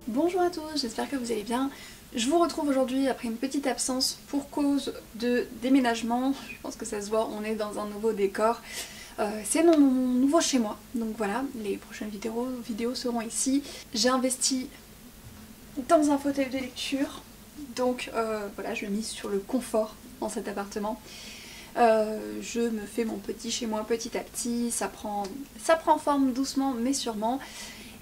Bonjour à tous, j'espère que vous allez bien. Je vous retrouve aujourd'hui après une petite absence pour cause de déménagement. Je pense que ça se voit, on est dans un nouveau décor. C'est mon nouveau chez moi, donc voilà, les prochaines vidéos seront ici. J'ai investi dans un fauteuil de lecture, donc voilà, je mise sur le confort dans cet appartement. Je me fais mon petit chez moi petit à petit, ça prend forme doucement mais sûrement.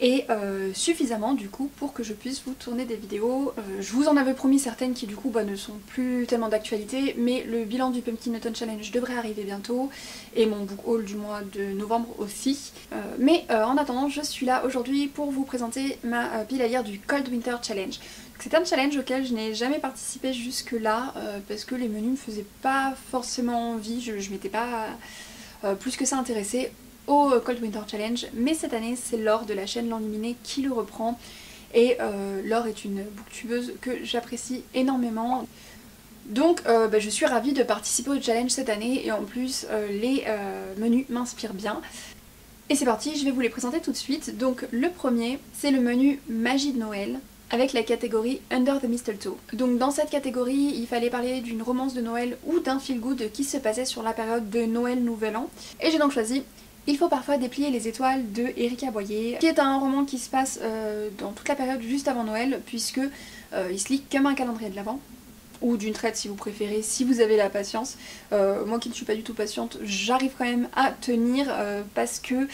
Et suffisamment du coup pour que je puisse vous tourner des vidéos. Je vous en avais promis certaines qui du coup ne sont plus tellement d'actualité, mais le bilan du Pumpkin Autumn Challenge devrait arriver bientôt et mon book haul du mois de novembre aussi. Mais en attendant, je suis là aujourd'hui pour vous présenter ma pile à lire du Cold Winter Challenge. C'est un challenge auquel je n'ai jamais participé jusque là parce que les menus me faisaient pas forcément envie, je m'étais pas plus que ça intéressée au Cold Winter Challenge, mais cette année c'est Laure de la chaîne L'Enluminé qui le reprend et Laure est une booktubeuse que j'apprécie énormément. Donc je suis ravie de participer au challenge cette année et en plus les menus m'inspirent bien. Et c'est parti, je vais vous les présenter tout de suite. Donc le premier c'est le menu Magie de Noël avec la catégorie Under the Mistletoe. Donc dans cette catégorie, il fallait parler d'une romance de Noël ou d'un feel good qui se passait sur la période de Noël Nouvel An. Et j'ai donc choisi Il faut parfois déplier les étoiles de Erika Boyer, qui est un roman qui se passe dans toute la période juste avant Noël, puisque il se lit comme un calendrier de l'Avent, ou d'une traite si vous préférez, si vous avez la patience. Moi qui ne suis pas du tout patiente, j'arrive quand même à tenir parce que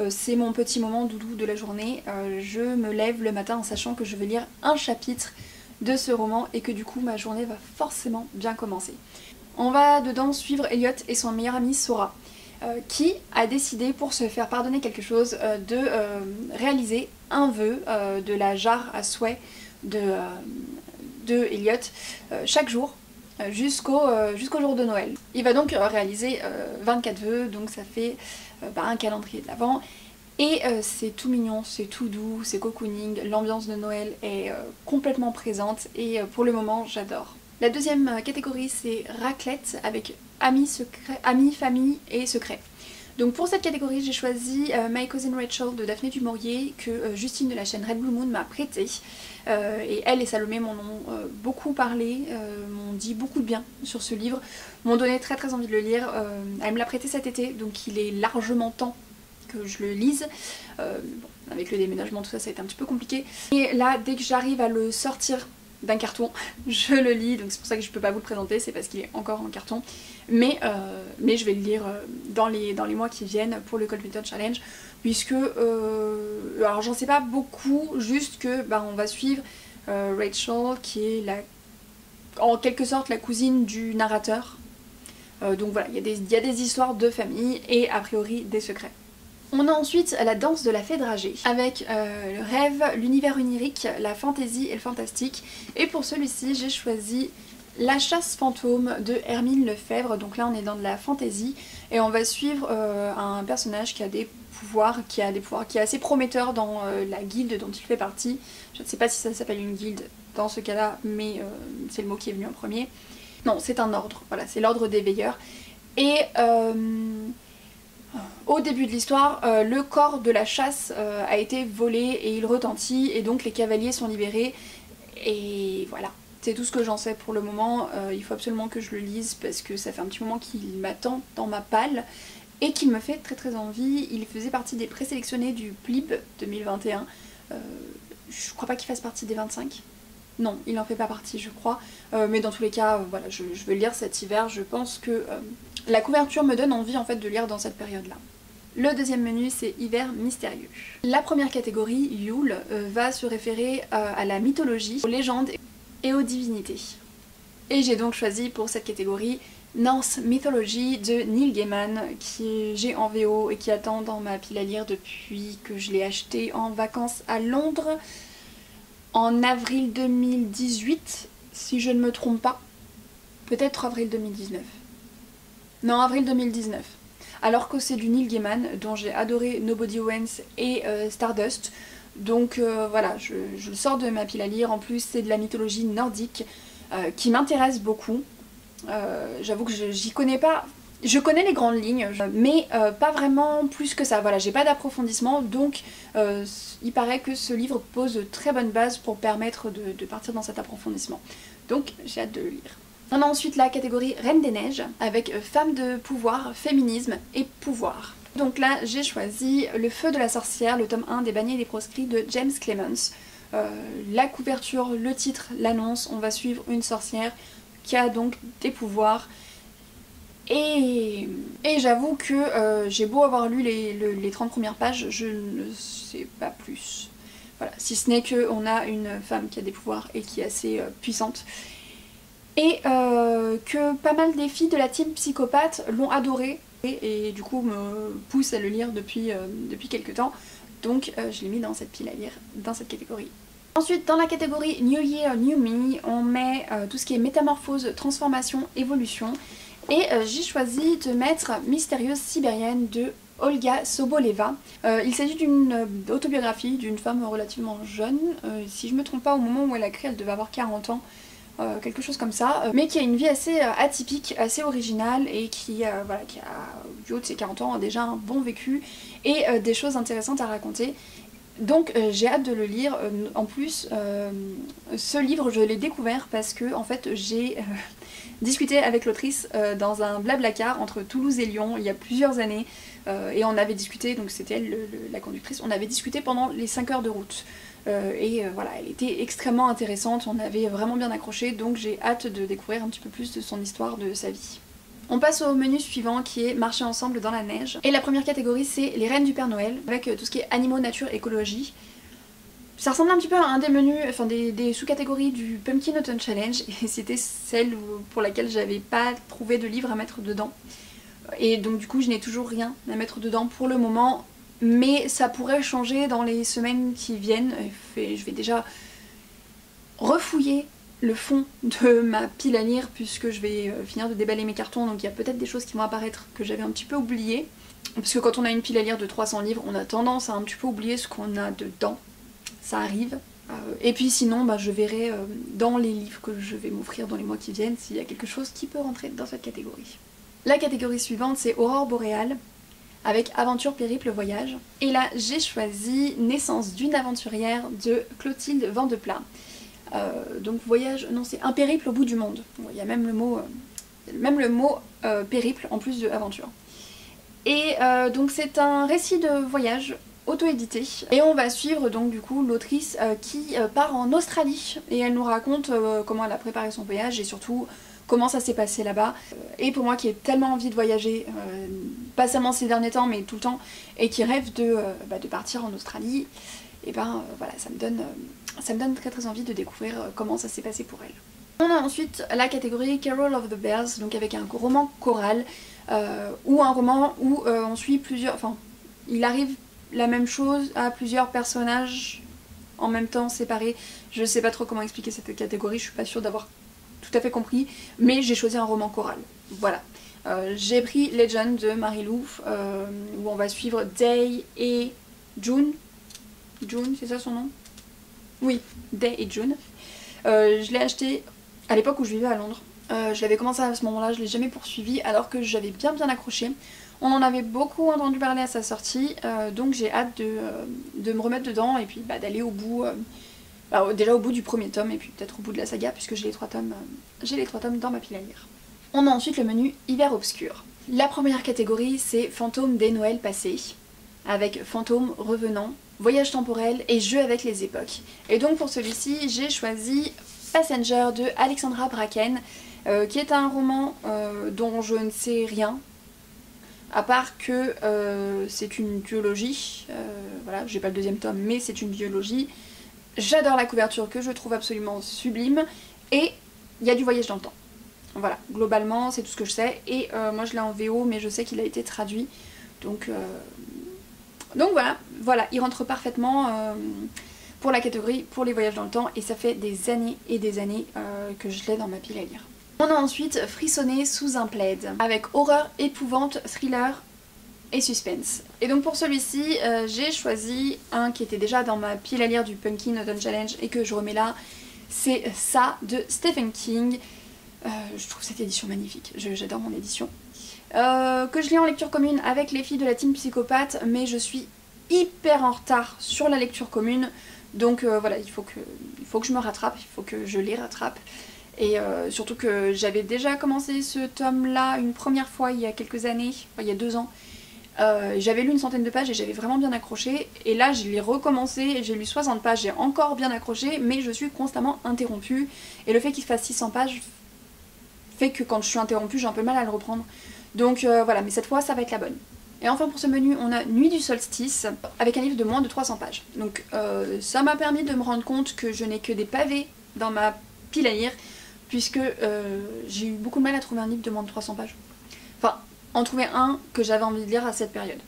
c'est mon petit moment doudou de la journée. Je me lève le matin en sachant que je vais lire un chapitre de ce roman et que du coup ma journée va forcément bien commencer. On va dedans suivre Elliot et son meilleur ami Sora, qui a décidé pour se faire pardonner quelque chose de réaliser un vœu de la jarre à souhait de Elliot chaque jour jusqu'au jour de Noël. Il va donc réaliser 24 vœux, donc ça fait un calendrier de l'Avent. Et c'est tout mignon, c'est tout doux, c'est cocooning, l'ambiance de Noël est complètement présente et pour le moment j'adore. La deuxième catégorie c'est raclette avec amis, famille et secret. Donc pour cette catégorie j'ai choisi My Cousin Rachel de Daphné du Maurier que Justine de la chaîne Red Blue Moon m'a prêté. Et elle et Salomé m'en ont beaucoup parlé, m'ont dit beaucoup de bien sur ce livre, m'ont donné très envie de le lire. Elle me l'a prêté cet été donc il est largement temps que je le lise. Bon, avec le déménagement tout ça, ça a été un petit peu compliqué. Et là dès que j'arrive à le sortir d'un carton, je le lis, donc c'est pour ça que je peux pas vous le présenter, c'est parce qu'il est encore en carton. Mais je vais le lire dans les mois qui viennent pour le Cold Winter Challenge, puisque, alors j'en sais pas beaucoup, juste que on va suivre Rachel, qui est en quelque sorte la cousine du narrateur. Donc voilà, il y a des histoires de famille et a priori des secrets. On a ensuite la danse de la fée dragée, avec le rêve, l'univers onirique, la fantaisie et le fantastique. Et pour celui-ci, j'ai choisi La chasse fantôme de Hermine Lefebvre. Donc là, on est dans de la fantaisie et on va suivre un personnage qui a des pouvoirs, qui est assez prometteur dans la guilde dont il fait partie. Je ne sais pas si ça s'appelle une guilde dans ce cas-là, mais c'est le mot qui est venu en premier. Non, c'est un ordre, voilà, c'est l'ordre des veilleurs. Et au début de l'histoire, le corps de la chasse a été volé et il retentit et donc les cavaliers sont libérés et voilà. C'est tout ce que j'en sais pour le moment, il faut absolument que je le lise parce que ça fait un petit moment qu'il m'attend dans ma palle et qu'il me fait très envie. Il faisait partie des présélectionnés du PLIB 2021, je crois pas qu'il fasse partie des 25. Non, il n'en fait pas partie je crois, mais dans tous les cas, voilà, je veux le lire cet hiver, je pense que la couverture me donne envie en fait de lire dans cette période-là. Le deuxième menu c'est Hiver mystérieux. La première catégorie, Yule, va se référer à la mythologie, aux légendes et aux divinités. Et j'ai donc choisi pour cette catégorie Norse Mythology de Neil Gaiman, qui j'ai en VO et qui attend dans ma pile à lire depuis que je l'ai acheté en vacances à Londres en avril 2018, si je ne me trompe pas. Peut-être avril 2019. Non, avril 2019. Alors que c'est du Neil Gaiman, dont j'ai adoré Nobody Wins et Stardust. Donc voilà, je le sors de ma pile à lire. En plus, c'est de la mythologie nordique qui m'intéresse beaucoup. J'avoue que j'y connais pas Je connais les grandes lignes, mais pas vraiment plus que ça. Voilà, j'ai pas d'approfondissement, donc il paraît que ce livre pose de très bonnes bases pour permettre de partir dans cet approfondissement. Donc j'ai hâte de le lire. On a ensuite la catégorie Reine des Neiges, avec femmes de pouvoir, féminisme et pouvoir. Donc là, j'ai choisi Le Feu de la sorcière, le tome 1 des Bannis et des proscrits de James Clemens. La couverture, le titre, l'annonce, on va suivre une sorcière qui a donc des pouvoirs. Et j'avoue que j'ai beau avoir lu les 30 premières pages, je ne sais pas plus. Voilà, si ce n'est qu'on a une femme qui a des pouvoirs et qui est assez puissante. Et que pas mal des filles de la team psychopathe l'ont adoré et du coup me poussent à le lire depuis quelques temps. Donc je l'ai mis dans cette pile à lire, dans cette catégorie. Ensuite, dans la catégorie New Year, New Me, on met tout ce qui est métamorphose, transformation, évolution. Et j'ai choisi de mettre Mystérieuse Sibérienne de Olga Soboleva. Il s'agit d'une autobiographie d'une femme relativement jeune. Si je me trompe pas, au moment où elle a créé, elle devait avoir 40 ans. Quelque chose comme ça, mais qui a une vie assez atypique, assez originale et qui a, du haut de ses 40 ans, a déjà un bon vécu et des choses intéressantes à raconter. Donc j'ai hâte de le lire. En plus, ce livre, je l'ai découvert parce que en fait j'ai discuté avec l'autrice dans un blablacar entre Toulouse et Lyon il y a plusieurs années et on avait discuté, donc c'était elle la conductrice, on avait discuté pendant les 5 heures de route. Voilà, elle était extrêmement intéressante, on avait vraiment bien accroché, donc j'ai hâte de découvrir un petit peu plus de son histoire, de sa vie. On passe au menu suivant qui est Marcher ensemble dans la neige. Et la première catégorie c'est les Reines du Père Noël, avec tout ce qui est animaux, nature, écologie. Ça ressemble un petit peu à un des menus, enfin des sous-catégories du Pumpkin Autumn Challenge, et c'était celle pour laquelle j'avais pas trouvé de livre à mettre dedans. Et donc du coup je n'ai toujours rien à mettre dedans pour le moment. Mais ça pourrait changer dans les semaines qui viennent. Je vais déjà refouiller le fond de ma pile à lire puisque je vais finir de déballer mes cartons. Donc il y a peut-être des choses qui vont apparaître que j'avais un petit peu oubliées. Parce que quand on a une pile à lire de 300 livres, on a tendance à un petit peu oublier ce qu'on a dedans. Ça arrive. Et puis sinon, je verrai dans les livres que je vais m'offrir dans les mois qui viennent s'il y a quelque chose qui peut rentrer dans cette catégorie. La catégorie suivante c'est Aurore boréale, avec Aventure, périple, voyage. Et là j'ai choisi Naissance d'une aventurière de Clotilde Vandeplat. Donc voyage, non c'est un périple au bout du monde. Il y a même le mot périple en plus de aventure. Et donc c'est un récit de voyage auto-édité. Et on va suivre donc du coup l'autrice qui part en Australie. Et elle nous raconte comment elle a préparé son voyage et surtout comment ça s'est passé là-bas. Et pour moi qui ai tellement envie de voyager, pas seulement ces derniers temps mais tout le temps, et qui rêve de partir en Australie, et voilà, ça me donne très très envie de découvrir comment ça s'est passé pour elle. On a ensuite la catégorie Carol of the Bells, donc avec un roman choral, ou un roman où on suit plusieurs... Enfin, il arrive la même chose à plusieurs personnages en même temps séparés. Je sais pas trop comment expliquer cette catégorie, je suis pas sûre d'avoir tout à fait compris, mais j'ai choisi un roman choral. Voilà. J'ai pris Legend de Marie-Lou, où on va suivre Day et June. June, c'est ça son nom? Oui, Day et June. Je l'ai acheté à l'époque où je vivais à Londres. Je l'avais commencé à ce moment-là, je l'ai jamais poursuivi alors que j'avais bien accroché. On en avait beaucoup entendu parler à sa sortie, donc j'ai hâte de me remettre dedans et puis d'aller au bout. Déjà au bout du premier tome et puis peut-être au bout de la saga puisque j'ai les 3 tomes dans ma pile à lire. On a ensuite le menu Hiver obscur. La première catégorie c'est Fantômes des Noëls passés, avec fantômes revenants, voyage temporel et jeu avec les époques. Et donc pour celui-ci j'ai choisi Passenger de Alexandra Bracken, qui est un roman dont je ne sais rien, à part que c'est une duologie, voilà, j'ai pas le deuxième tome mais c'est une duologie. J'adore la couverture que je trouve absolument sublime et il y a du voyage dans le temps. Voilà, globalement c'est tout ce que je sais et moi je l'ai en VO mais je sais qu'il a été traduit donc voilà, il rentre parfaitement pour la catégorie pour les voyages dans le temps et ça fait des années et des années que je l'ai dans ma pile à lire. On a ensuite Frissonner sous un plaid avec horreur, épouvante, thriller et suspense. Et donc pour celui-ci, j'ai choisi un qui était déjà dans ma pile à lire du Pumpkin Autumn Challenge et que je remets là. C'est ça de Stephen King. Je trouve cette édition magnifique, j'adore mon édition. que je lis en lecture commune avec les filles de la team psychopathe, mais je suis hyper en retard sur la lecture commune, donc voilà, il faut que je me rattrape, il faut que je les rattrape. Et surtout que j'avais déjà commencé ce tome-là une première fois il y a quelques années, enfin, il y a 2 ans. J'avais lu une centaine de pages et j'avais vraiment bien accroché. Et là, je l'ai recommencé et j'ai lu 60 pages, j'ai encore bien accroché, mais je suis constamment interrompue. Et le fait qu'il fasse 600 pages fait que quand je suis interrompue, j'ai un peu mal à le reprendre. Donc voilà, mais cette fois, ça va être la bonne. Et enfin pour ce menu, on a Nuit du solstice, avec un livre de moins de 300 pages. Donc ça m'a permis de me rendre compte que je n'ai que des pavés dans ma pile à lire, puisque j'ai eu beaucoup de mal à trouver un livre de moins de 300 pages. Enfin, en trouver un que j'avais envie de lire à cette période.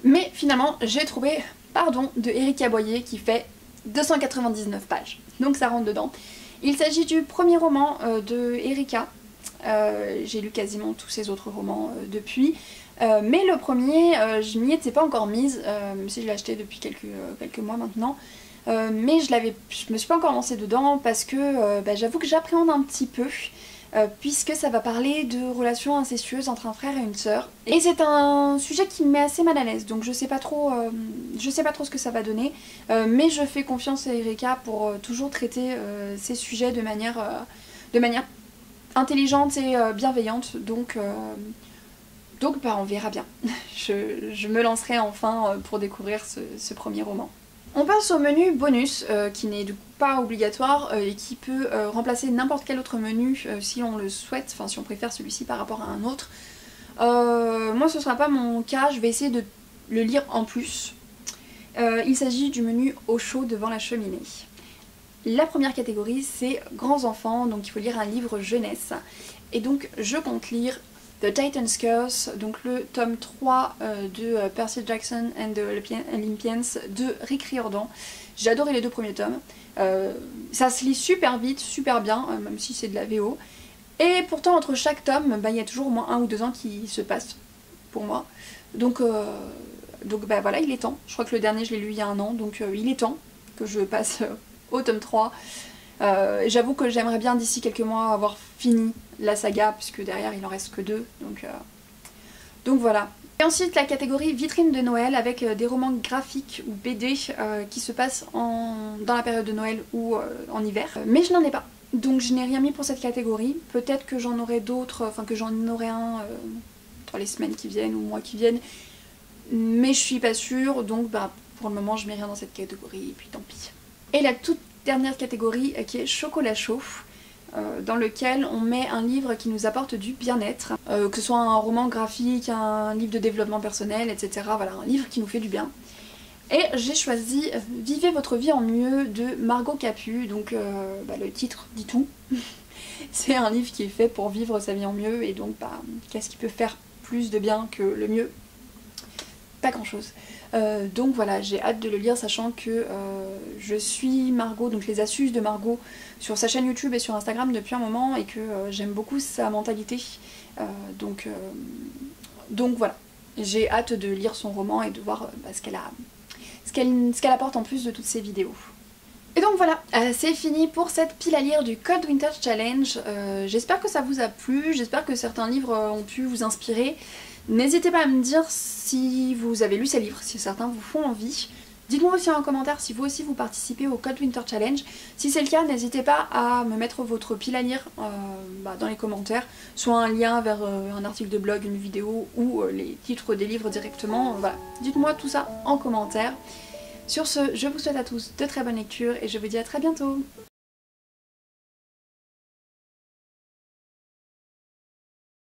Mais finalement, j'ai trouvé Pardon de Erika Boyer qui fait 299 pages. Donc ça rentre dedans. Il s'agit du premier roman de Erika. J'ai lu quasiment tous ses autres romans depuis. Mais le premier, je m'y étais pas encore mise, même si je l'ai acheté depuis quelques mois maintenant. Mais je me suis pas encore lancée dedans parce que j'avoue que j'appréhende un petit peu. Puisque ça va parler de relations incestueuses entre un frère et une sœur. Et c'est un sujet qui me met assez mal à l'aise, donc je sais pas trop ce que ça va donner, mais je fais confiance à Erika pour toujours traiter ces sujets de manière intelligente et bienveillante, donc on verra bien. je me lancerai enfin pour découvrir ce premier roman. On passe au menu bonus, qui n'est du coup pas obligatoire et qui peut remplacer n'importe quel autre menu si on le souhaite, enfin si on préfère celui-ci par rapport à un autre. Moi ce sera pas mon cas, je vais essayer de le lire en plus. Il s'agit du menu Au chaud devant la cheminée. La première catégorie c'est grands enfants, donc il faut lire un livre jeunesse. Et donc je compte lire The Titan's Curse, donc le tome 3 de Percy Jackson and the Olympians de Rick Riordan. J'ai adoré les 2 premiers tomes. Ça se lit super vite, super bien, même si c'est de la VO. Et pourtant entre chaque tome, il y a toujours au moins 1 ou 2 ans qui se passent pour moi. Donc voilà, il est temps. Je crois que le dernier je l'ai lu il y a 1 an, donc il est temps que je passe au tome 3. J'avoue que j'aimerais bien d'ici quelques mois avoir fini la saga, puisque derrière il en reste que 2, donc voilà. Et ensuite la catégorie vitrine de Noël avec des romans graphiques ou BD qui se passent dans la période de Noël ou en hiver, mais je n'en ai pas. Donc je n'ai rien mis pour cette catégorie, peut-être que j'en aurai d'autres, enfin que j'en aurai un dans les semaines qui viennent ou mois qui viennent, mais je suis pas sûre, donc pour le moment je mets rien dans cette catégorie, et puis tant pis. Et la toute dernière catégorie qui est chocolat chaud, dans lequel on met un livre qui nous apporte du bien-être, que ce soit un roman graphique, un livre de développement personnel, etc. Voilà, un livre qui nous fait du bien. Et j'ai choisi Vivez votre vie en mieux de Margot Capu, donc le titre dit tout. C'est un livre qui est fait pour vivre sa vie en mieux, et donc qu'est-ce qui peut faire plus de bien que le mieux? Pas grand chose. Donc voilà, j'ai hâte de le lire, sachant que je suis Margot, donc les astuces de Margot, sur sa chaîne YouTube et sur Instagram depuis un moment, et que j'aime beaucoup sa mentalité. Donc voilà, j'ai hâte de lire son roman et de voir ce qu'elle apporte en plus de toutes ses vidéos. Et donc voilà, c'est fini pour cette pile à lire du Cold Winter Challenge. J'espère que ça vous a plu, j'espère que certains livres ont pu vous inspirer. N'hésitez pas à me dire si vous avez lu ces livres, si certains vous font envie. Dites-moi aussi en commentaire si vous aussi vous participez au Cold Winter Challenge. Si c'est le cas, n'hésitez pas à me mettre votre pile à lire dans les commentaires, soit un lien vers un article de blog, une vidéo ou les titres des livres directement. Voilà, dites-moi tout ça en commentaire. Sur ce, je vous souhaite à tous de très bonnes lectures et je vous dis à très bientôt.